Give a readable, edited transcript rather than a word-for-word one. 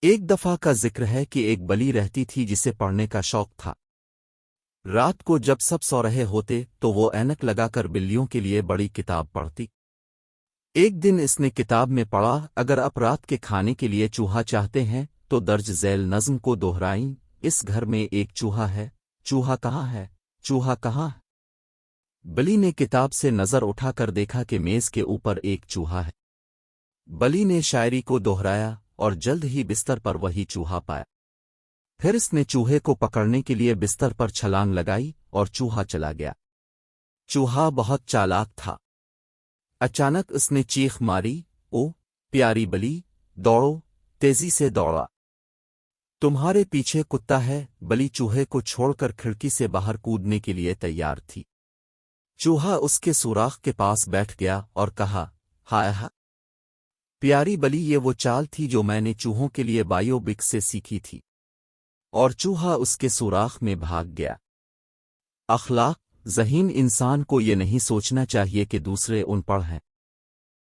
ایک دفعہ کا ذکر ہے کہ ایک بلی رہتی تھی جسے پڑھنے کا شوق تھا۔ رات کو جب سب سو رہے ہوتے تو وہ اینک لگا کر بلیوں کے لیے بڑی کتاب پڑھتی۔ ایک دن اس نے کتاب میں پڑھا، اگر آپ رات کے کھانے کے لیے چوہا چاہتے ہیں تو درج ذیل نظم کو دہرائیں، اس گھر میں ایک چوہا ہے، چوہا کہاں ہے، چوہا کہاں ہے؟ بلی نے کتاب سے نظر اٹھا کر دیکھا کہ میز کے اوپر ایک چوہا ہے۔ بلی نے شاعری کو دہرایا اور جلد ہی بستر پر وہی چوہا پایا۔ پھر اس نے چوہے کو پکڑنے کے لیے بستر پر چھلانگ لگائی اور چوہا چلا گیا۔ چوہا بہت چالاک تھا۔ اچانک اس نے چیخ ماری، او پیاری بلی، دوڑو، تیزی سے دوڑا، تمہارے پیچھے کتا ہے۔ بلی چوہے کو چھوڑ کر کھڑکی سے باہر کودنے کے لیے تیار تھی۔ چوہا اس کے سوراخ کے پاس بیٹھ گیا اور کہا، ہائے ہائے پیاری بلی، یہ وہ چال تھی جو میں نے چوہوں کے لیے بایو بک سے سیکھی تھی۔ اور چوہا اس کے سوراخ میں بھاگ گیا۔ اخلاق ذہین انسان کو یہ نہیں سوچنا چاہیے کہ دوسرے ان پڑھ ہیں۔